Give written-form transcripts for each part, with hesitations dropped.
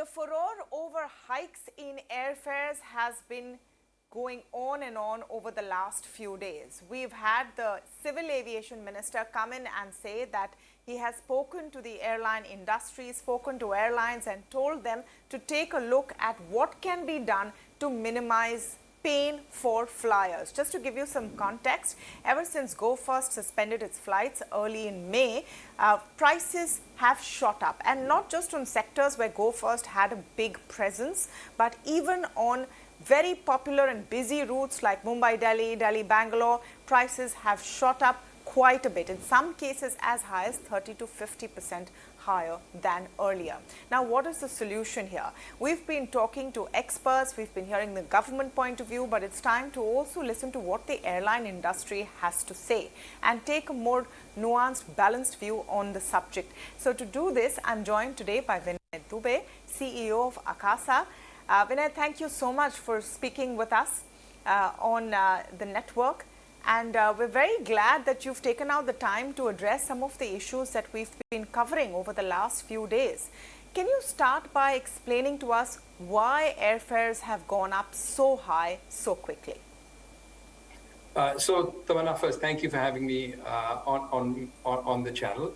The furore over hikes in airfares has been going on and on over the last few days. We've had the Civil Aviation Minister come in and say that he has spoken to the airline industry, spoken to airlines and told them to take a look at what can be done to minimize pain for flyers. Just to give you some context, ever since GoFirst suspended its flights early in May, prices have shot up, and not just on sectors where GoFirst had a big presence, but even on very popular and busy routes like Mumbai, Delhi, Delhi, Bangalore, prices have shot up quite a bit, in some cases as high as 30 to 50% higher than earlier. Now, what is the solution here? We've been talking to experts, we've been hearing the government point of view, but it's time to also listen to what the airline industry has to say and take a more nuanced, balanced view on the subject. So to do this, I'm joined today by Vinay Dube, CEO of Akasa. Vinay, thank you so much for speaking with us on the network. And we're very glad that you've taken out the time to address some of the issues that we've been covering over the last few days. Can you start by explaining to us why airfares have gone up so high so quickly? So, Tamanna, first, thank you for having me on the channel.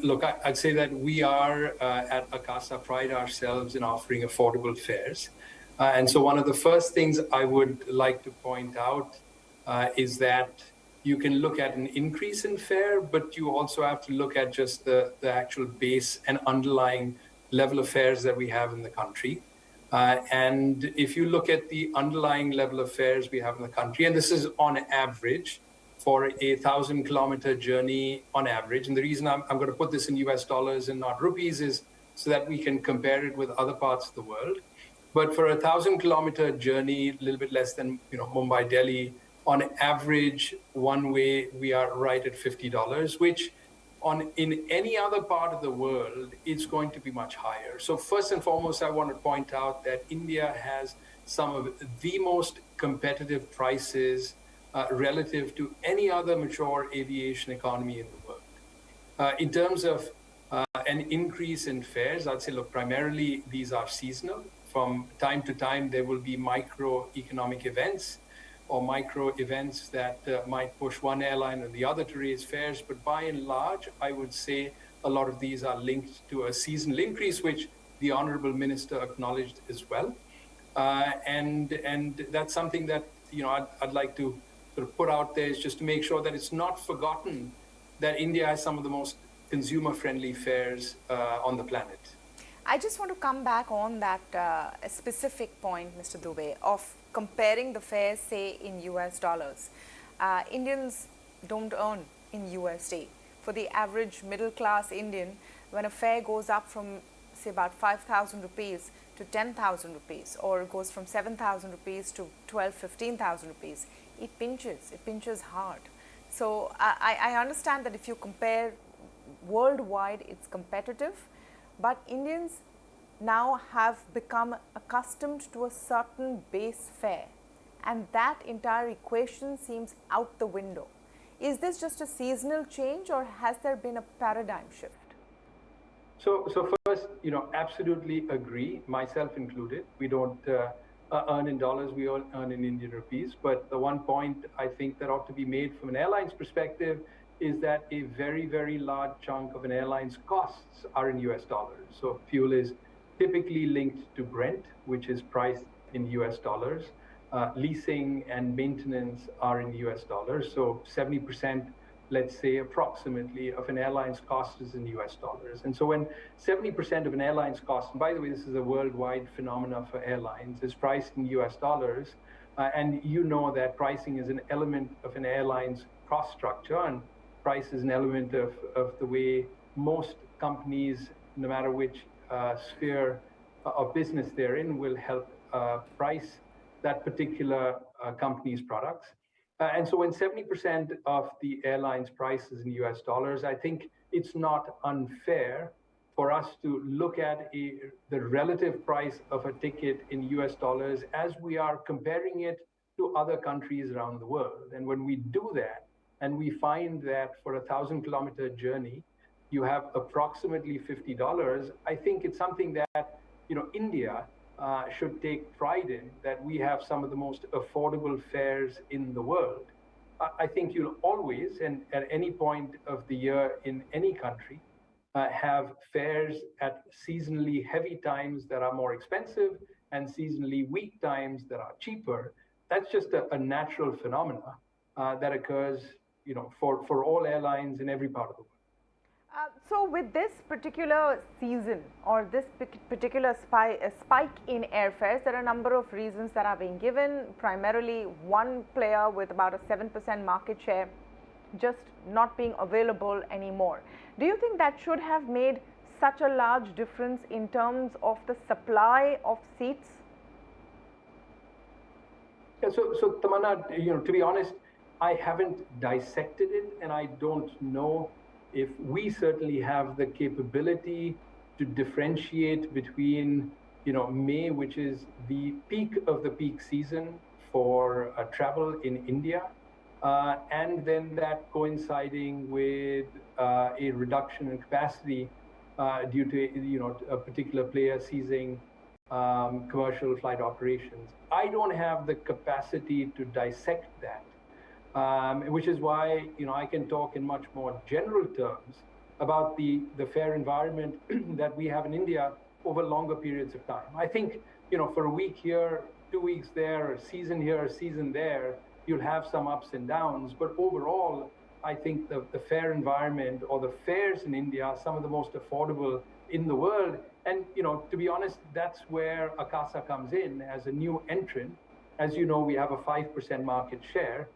Look, I'd say that we are at Akasa pride ourselves in offering affordable fares. And so one of the first things I would like to point out is that you can look at an increase in fare, but you also have to look at just the actual base and underlying level of fares that we have in the country. And if you look at the underlying level of fares we have in the country, and this is on average for a 1,000-kilometer journey on average, and the reason I'm going to put this in US dollars and not rupees is so that we can compare it with other parts of the world. But for a 1,000-kilometer journey, a little bit less than Mumbai, Delhi, on average, one way, we are right at $50, which in any other part of the world, it's going to be much higher. So first and foremost, I want to point out that India has some of the most competitive prices relative to any other mature aviation economy in the world. In terms of an increase in fares, I'd say, look, primarily these are seasonal. From time to time, there will be microeconomic events or micro events that might push one airline or the other to raise fares. But by and large, I would say a lot of these are linked to a seasonal increase, which the Honorable Minister acknowledged as well. And that's something that I'd like to sort of put out there, is just to make sure that it's not forgotten that India has some of the most consumer-friendly fares on the planet. I just want to come back on that specific point, Mr. Dube, of comparing the fares, say, in US dollars. Indians don't earn in USD. For the average middle-class Indian, when a fare goes up from, say, about 5,000 rupees to 10,000 rupees, or it goes from 7,000 rupees to 12,000, 15,000 rupees, it pinches hard. So I understand that if you compare worldwide, it's competitive. But Indians now have become accustomed to a certain base fare, and that entire equation seems out the window. Is this just a seasonal change, or has there been a paradigm shift? So first, absolutely agree, myself included. We don't earn in dollars, we all earn in Indian rupees. But the one point I think that ought to be made from an airline's perspective is that a very, very large chunk of an airline's costs are in US dollars. So fuel is typically linked to Brent, which is priced in US dollars. Leasing and maintenance are in US dollars. So 70%, let's say approximately, of an airline's cost is in US dollars. And so when 70% of an airline's cost, and by the way, this is a worldwide phenomena for airlines, is priced in US dollars, and you know that pricing is an element of an airline's cost structure, and price is an element of the way most companies, no matter which sphere of business they're in, will help price that particular company's products. And so when 70% of the airline's price is in US dollars, I think it's not unfair for us to look at the relative price of a ticket in US dollars as we are comparing it to other countries around the world. And when we do that, and we find that for a 1,000-kilometer journey, you have approximately $50, I think it's something that India should take pride in that we have some of the most affordable fares in the world. I think you'll always, and at any point of the year in any country, have fares at seasonally heavy times that are more expensive and seasonally weak times that are cheaper. That's just a natural phenomena that occurs, for all airlines in every part of the world. So with this particular season or this particular spike in airfares, there are a number of reasons that are being given. Primarily, one player with about a 7% market share just not being available anymore. Do you think that should have made such a large difference in terms of the supply of seats? Yeah, so Tamanna, to be honest, I haven't dissected it, and I don't know if we certainly have the capability to differentiate between, May, which is the peak of the peak season for travel in India, and then that coinciding with a reduction in capacity due to, a particular player seizing commercial flight operations. I don't have the capacity to dissect that. Which is why I can talk in much more general terms about the fare environment that we have in India over longer periods of time. I think for a week here, 2 weeks there, a season here, a season there, you'll have some ups and downs. But overall, I think the fare environment or the fares in India are some of the most affordable in the world. And to be honest, that's where Akasa comes in as a new entrant. As you know, we have a 5% market share.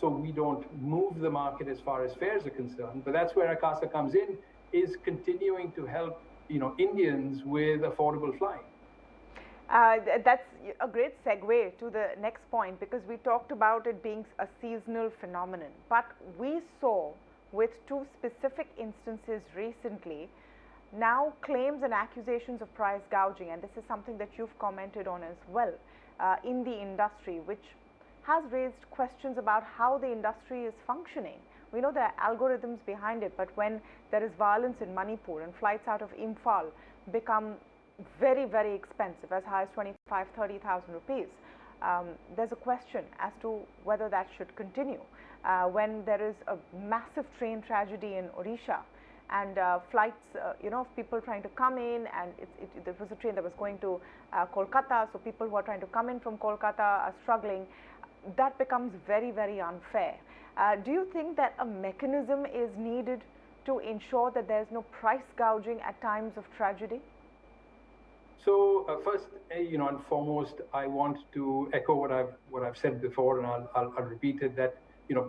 So we don't move the market as far as fares are concerned, but that's where Akasa comes in, is continuing to help Indians with affordable flying. That's a great segue to the next point, because we talked about it being a seasonal phenomenon, but we saw with two specific instances recently now claims and accusations of price gouging, and this is something that you've commented on as well in the industry, which has raised questions about how the industry is functioning. We know there are algorithms behind it, but when there is violence in Manipur and flights out of Imphal become very, very expensive, as high as 25,000-30,000 rupees, there's a question as to whether that should continue. When there is a massive train tragedy in Odisha, and flights, of people trying to come in, and there was a train that was going to Kolkata, so people who are trying to come in from Kolkata are struggling. That becomes very, very unfair. Do you think that a mechanism is needed to ensure that there's no price gouging at times of tragedy? So first, and foremost, I want to echo what I've said before, and I'll repeat it, that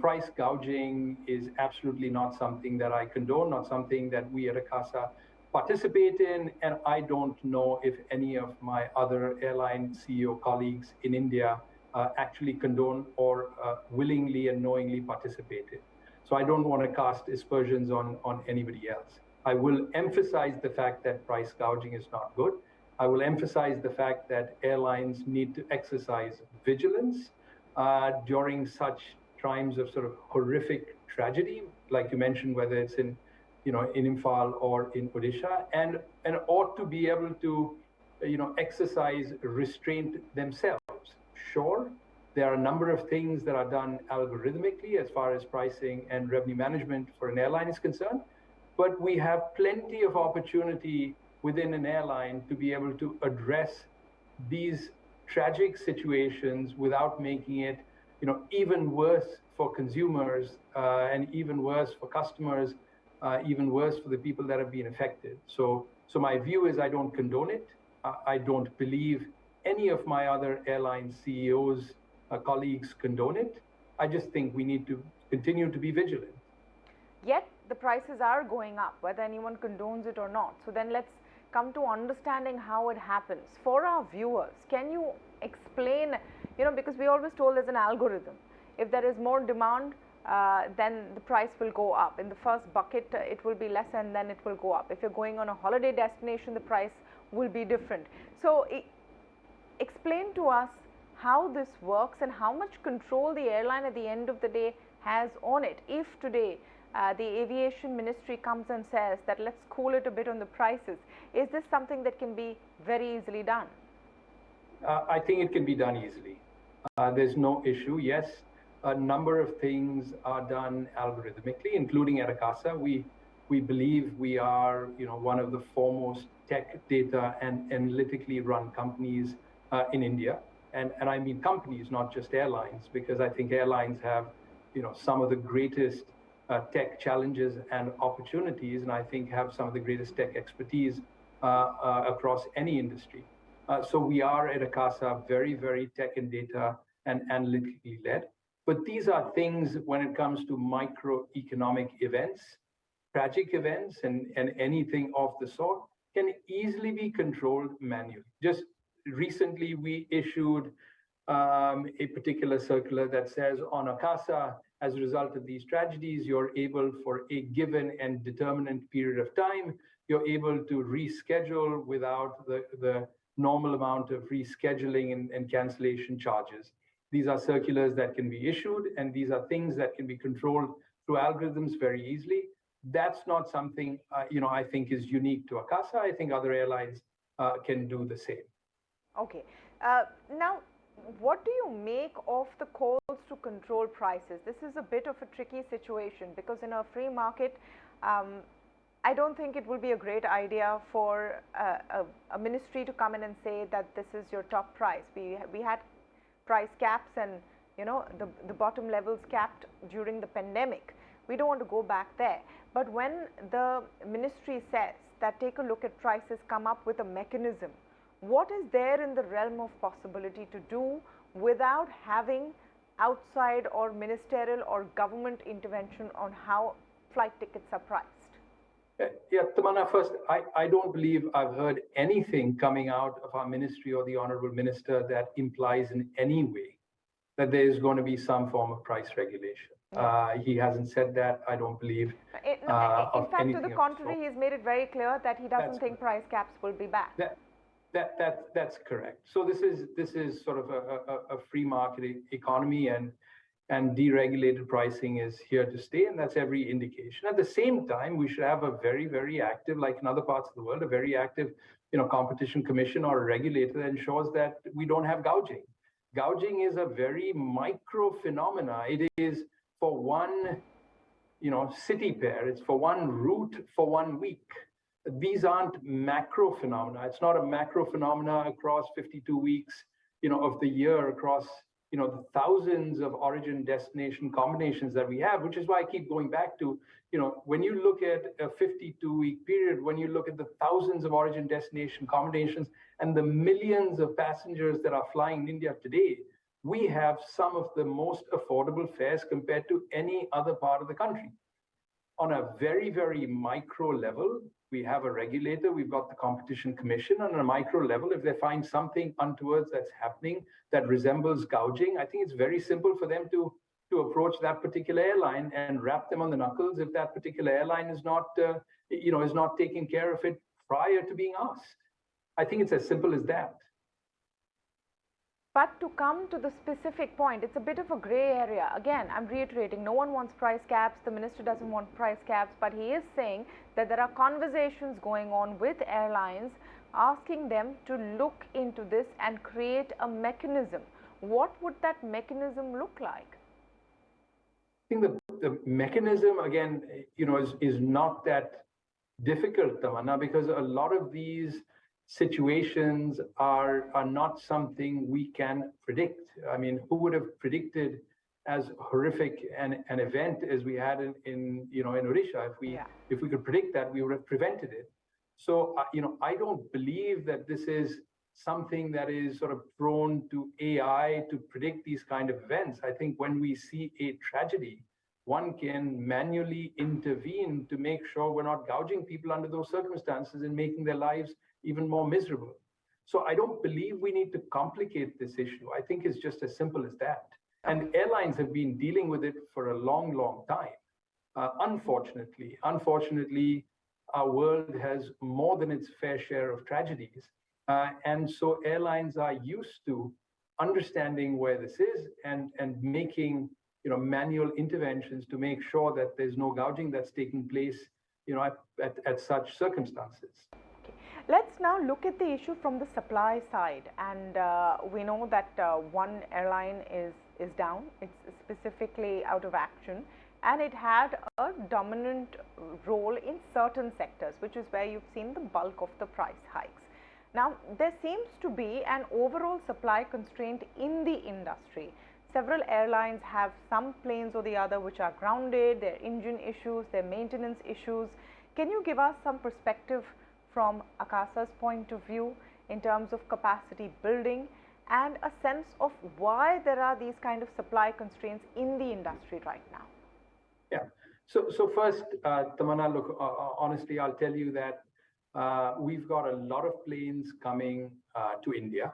price gouging is absolutely not something that I condone, not something that we at Akasa participate in, and I don't know if any of my other airline CEO colleagues in India actually condone or willingly and knowingly participated. So I don't want to cast aspersions on anybody else. I will emphasize the fact that price gouging is not good. I will emphasize the fact that airlines need to exercise vigilance during such times of sort of horrific tragedy, like you mentioned, whether it's in Imphal or in Odisha, and ought to be able to exercise restraint themselves. Sure, there are a number of things that are done algorithmically as far as pricing and revenue management for an airline is concerned, but we have plenty of opportunity within an airline to be able to address these tragic situations without making it even worse for consumers and even worse for customers, even worse for the people that have been affected. So my view is I don't condone it. I don't believe any of my other airline CEOs, colleagues condone it. I just think we need to continue to be vigilant. Yet the prices are going up, whether anyone condones it or not. So then let's come to understanding how it happens. For our viewers, can you explain, because we always told there's an algorithm. If there is more demand, then the price will go up. In the first bucket, it will be less, and then it will go up. If you're going on a holiday destination, the price will be different. So explain to us how this works and how much control the airline at the end of the day has on it. If today the aviation ministry comes and says that let's cool it a bit on the prices. Is this something that can be very easily done? I think it can be done easily. There's no issue. Yes, a number of things are done algorithmically, including at Akasa. We believe we are, one of the foremost tech data and analytically run companies in India. And I mean companies, not just airlines, because I think airlines have, some of the greatest tech challenges and opportunities, and I think have some of the greatest tech expertise across any industry. So we are at Akasa very, very tech and data and analytically led. But these are things when it comes to microeconomic events, tragic events, and anything of the sort can easily be controlled manually. Just recently, we issued a particular circular that says on Akasa, as a result of these tragedies, you're able for a given and determinate period of time, you're able to reschedule without the normal amount of rescheduling and cancellation charges. These are circulars that can be issued, and these are things that can be controlled through algorithms very easily. That's not something, I think is unique to Akasa. I think other airlines can do the same. Okay. Now, what do you make of the calls to control prices? This is a bit of a tricky situation because in a free market, I don't think it will be a great idea for a ministry to come in and say that this is your top price. We had price caps and the bottom levels capped during the pandemic. We don't want to go back there. But when the ministry says that take a look at prices, come up with a mechanism, what is there in the realm of possibility to do without having outside or ministerial or government intervention on how flight tickets are priced? Yeah, Tamanna, first, I don't believe I've heard anything coming out of our ministry or the Honorable Minister that implies in any way that there is going to be some form of price regulation. He hasn't said that, I don't believe. In fact, to the contrary, he's made it very clear that he doesn't think price caps will be back. That's correct. So this is sort of a free market economy, and deregulated pricing is here to stay, and that's every indication. At the same time, we should have a very, very active, like in other parts of the world, a very active, competition commission or a regulator that ensures that we don't have gouging. Gouging is a very micro phenomena. It is for one, city pair. It's for one route for 1 week. These aren't macro phenomena. It's not a macro phenomena across 52 weeks, of the year, across the thousands of origin destination combinations that we have, which is why I keep going back to, when you look at a 52-week period, when you look at the thousands of origin destination combinations and the millions of passengers that are flying in India today, we have some of the most affordable fares compared to any other part of the country. On a very, very micro level, we have a regulator, we've got the Competition Commission. On a micro level, if they find something untowards that's happening that resembles gouging, I think it's very simple for them to approach that particular airline and rap them on the knuckles if that particular airline is not taking care of it prior to being asked. I think it's as simple as that. But to come to the specific point, it's a bit of a gray area. Again, I'm reiterating, no one wants price caps. The minister doesn't want price caps, but he is saying that there are conversations going on with airlines asking them to look into this and create a mechanism. What would that mechanism look like? I think the mechanism, again, is not that difficult, Tamanna, because a lot of these situations are not something we can predict. I mean, who would have predicted as horrific an event as we had in Odisha? If we could predict that, we would have prevented it. So I don't believe that this is something that is sort of prone to AI to predict these kind of events. I think when we see a tragedy, one can manually intervene to make sure we're not gouging people under those circumstances and making their lives even more miserable. So I don't believe we need to complicate this issue. I think it's just as simple as that. And airlines have been dealing with it for a long, long time. Unfortunately, our world has more than its fair share of tragedies. And so airlines are used to understanding where this is and making manual interventions to make sure that there's no gouging that's taking place, at such circumstances. Let's now look at the issue from the supply side, and we know that one airline is down. It's specifically out of action, and it had a dominant role in certain sectors, which is where you've seen the bulk of the price hikes. Now, there seems to be an overall supply constraint in the industry. Several airlines have some planes or the other which are grounded, their engine issues, their maintenance issues. Can you give us some perspective from Akasa's point of view in terms of capacity building and a sense of why there are these kind of supply constraints in the industry right now? Yeah. So first, Tamanna, look, honestly, I'll tell you that we've got a lot of planes coming to India.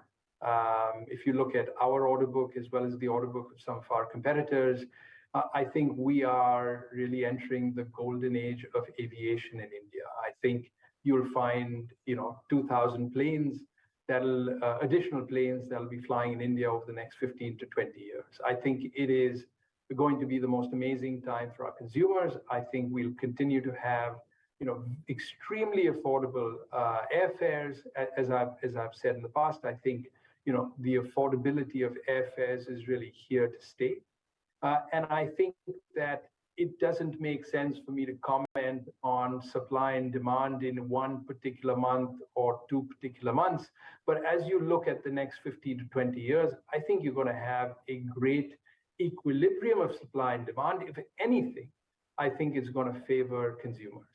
If you look at our order book as well as the order book of some of our competitors, I think we are really entering the golden age of aviation in India. I think you'll find, 2,000 planes additional planes that'll be flying in India over the next 15 to 20 years. I think it is going to be the most amazing time for our consumers. I think we'll continue to have, extremely affordable airfares. As I've said in the past, I think, the affordability of airfares is really here to stay. And I think that it doesn't make sense for me to comment on supply and demand in one particular month or two particular months. But as you look at the next 15 to 20 years, I think you're going to have a great equilibrium of supply and demand. If anything, I think it's going to favor consumers.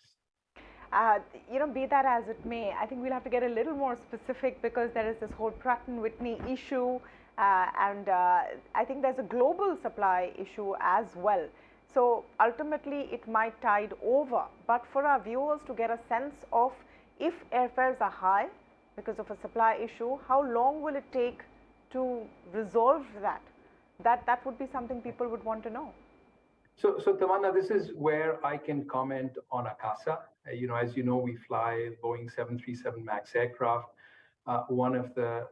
Be that as it may, I think we'll have to get a little more specific because there is this whole Pratt & Whitney issue, and I think there's a global supply issue as well. So ultimately, it might tide over. But for our viewers to get a sense of if airfares are high because of a supply issue, how long will it take to resolve that? That would be something people would want to know. So Tamanna, this is where I can comment on Akasa. As you know, we fly Boeing 737 MAX aircraft, one of the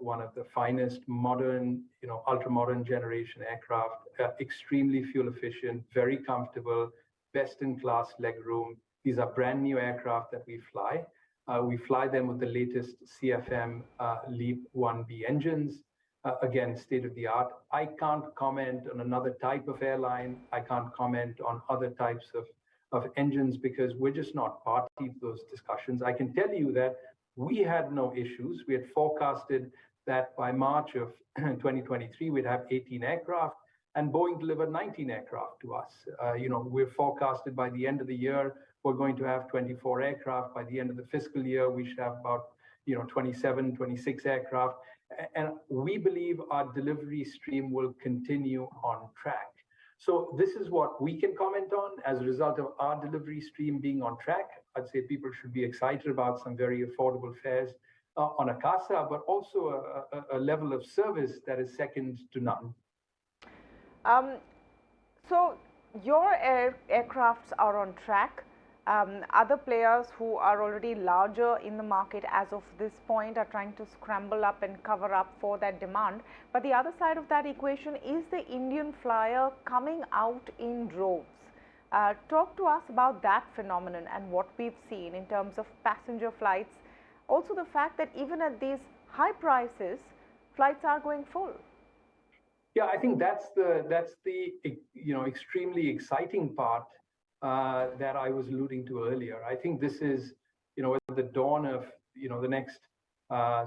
finest modern, ultra modern generation aircraft, extremely fuel efficient, very comfortable, best in class legroom. These are brand new aircraft that we fly. We fly them with the latest CFM LEAP 1B engines. Again, state of the art. I can't comment on another type of airline. I can't comment on other types of engines because we're just not party to those discussions. I can tell you that we had no issues. We had forecasted that by March of 2023, we'd have 18 aircraft, and Boeing delivered 19 aircraft to us. We're forecasted by the end of the year, we're going to have 24 aircraft. By the end of the fiscal year, we should have about 27, 26 aircraft. And we believe our delivery stream will continue on track. So this is what we can comment on as a result of our delivery stream being on track. I'd say people should be excited about some very affordable fares on Akasa, but also a level of service that is second to none. So your aircrafts are on track. Other players who are already larger in the market as of this point are trying to scramble up and cover up for that demand. But the other side of that equation is the Indian flyer coming out in droves. Talk to us about that phenomenon and what we've seen in terms of passenger flights. Also the fact that even at these high prices, flights are going full. Yeah, I think that's the extremely exciting part that I was alluding to earlier. I think this is, at the dawn of, the next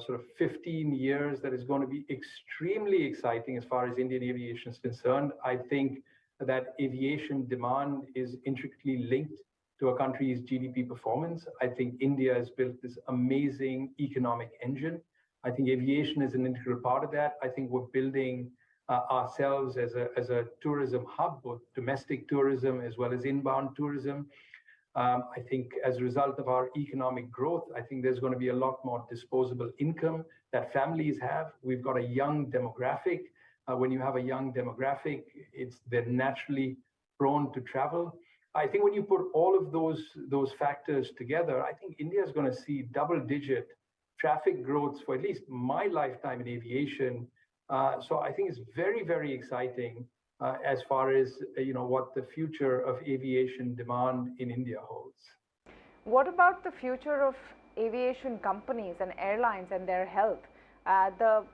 sort of 15 years that is going to be extremely exciting as far as Indian aviation is concerned. I think that aviation demand is intricately linked to a country's GDP performance. I think India has built this amazing economic engine. I think aviation is an integral part of that. I think we're building ourselves as a tourism hub, both domestic tourism as well as inbound tourism. I think as a result of our economic growth, I think there's going to be a lot more disposable income that families have. We've got a young demographic. When you have a young demographic, they're naturally prone to travel. I think when you put all of those factors together, I think India is going to see double-digit traffic growth for at least my lifetime in aviation. So I think it's very, very exciting as far as what the future of aviation demand in India holds. What about the future of aviation companies and airlines and their health? The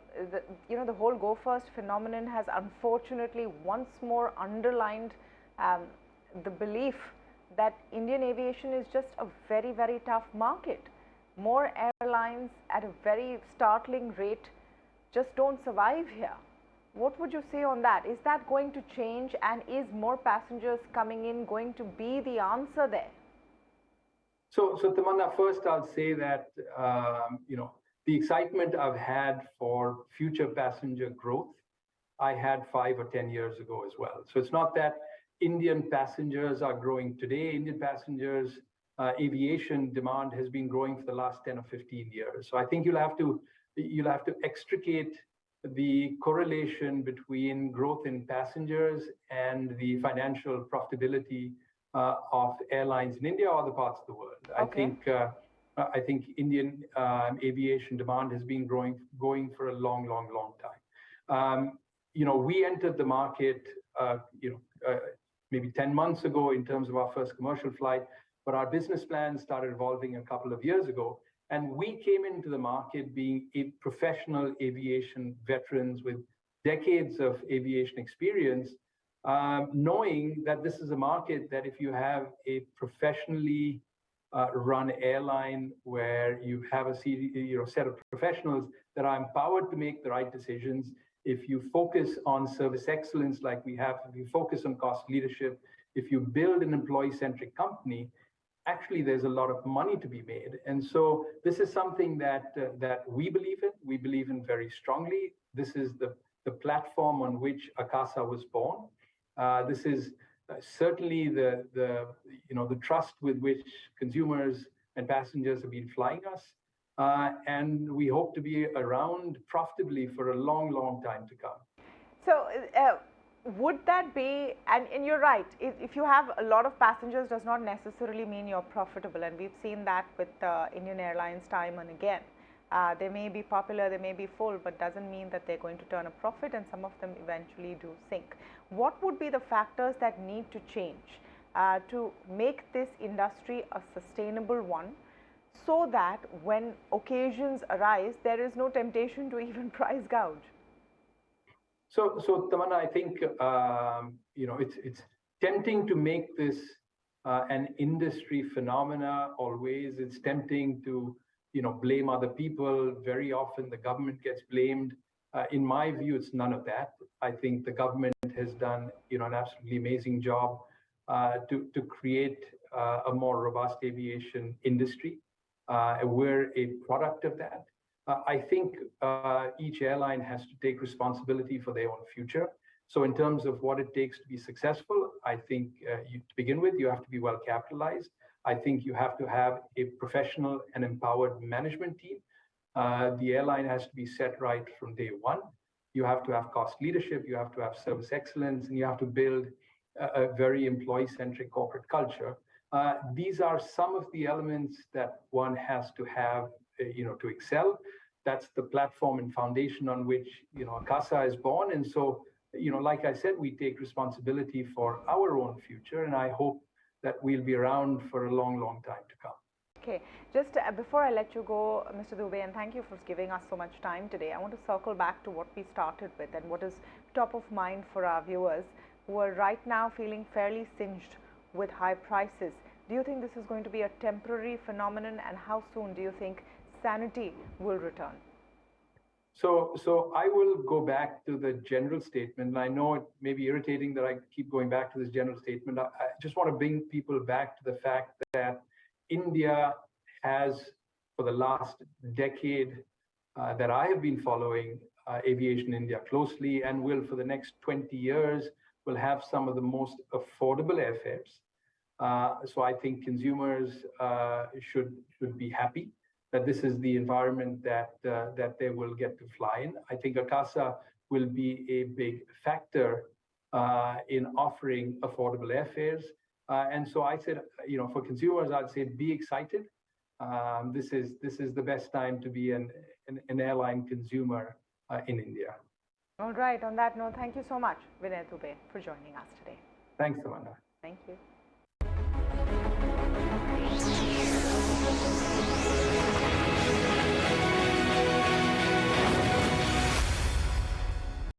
whole go first phenomenon has unfortunately once more underlined the belief that Indian aviation is just a very, very tough market. More airlines at a very startling rate just don't survive here. What would you say on that? Is that going to change, and is more passengers coming in going to be the answer there? So Tamanna, first I'll say that the excitement I've had for future passenger growth, I had 5 or 10 years ago as well. So it's not that Indian passengers are growing today. Indian passengers aviation demand has been growing for the last 10 or 15 years. So I think you'll have to extricate the correlation between growth in passengers and the financial profitability of airlines in India or other parts of the world. Okay. I think Indian aviation demand has been going for a long time. We entered the market, maybe 10 months ago in terms of our first commercial flight, but our business plan started evolving a couple of years ago. And we came into the market being professional aviation veterans with decades of aviation experience, knowing that this is a market that if you have a professionally run airline where you have a set of professionals that are empowered to make the right decisions, if you focus on service excellence like we have, if you focus on cost leadership, if you build an employee-centric company, actually there's a lot of money to be made. And so this is something that we believe in. We believe in very strongly. This is the platform on which Akasa was born. This is certainly the trust with which consumers and passengers have been flying us. And we hope to be around profitably for a long time to come. So would that be, and you're right, if you have a lot of passengers does not necessarily mean you're profitable, and we've seen that with Indian Airlines time and again. They may be popular, they may be full, but doesn't mean that they're going to turn a profit, and some of them eventually do sink. What would be the factors that need to change to make this industry a sustainable one, so that when occasions arise, there is no temptation to even price gouge? So Tamanna, I think it's tempting to make this an industry phenomena always. It's tempting to blame other people. Very often the government gets blamed. In my view, it's none of that. I think the government has done an absolutely amazing job to create a more robust aviation industry. We're a product of that. I think each airline has to take responsibility for their own future. So in terms of what it takes to be successful, I think to begin with, you have to be well capitalized. I think you have to have a professional and empowered management team. The airline has to be set right from day one. You have to have cost leadership, you have to have service excellence, and you have to build a very employee-centric corporate culture. These are some of the elements that one has to have to excel. That's the platform and foundation on which Akasa is born. And so, like I said, we take responsibility for our own future, and I hope that we'll be around for a long time to come. Okay, just before I let you go, Mr. Dube, and thank you for giving us so much time today, I want to circle back to what we started with and what is top of mind for our viewers who are right now feeling fairly singed with high prices. Do you think this is going to be a temporary phenomenon, and how soon do you think sanity will return? So I will go back to the general statement. I know it may be irritating that I keep going back to this general statement. I just want to bring people back to the fact that India has, for the last decade that I have been following aviation in India closely, and will for the next 20 years, will have some of the most affordable airfares. So I think consumers should be happy that this is the environment that they will get to fly in. I think Akasa will be a big factor in offering affordable airfares. And so I said, for consumers, I'd say be excited. This is the best time to be an airline consumer in India. All right. On that note, thank you so much, Vinay Dube, for joining us today. Thanks, Tamanna. Thank you.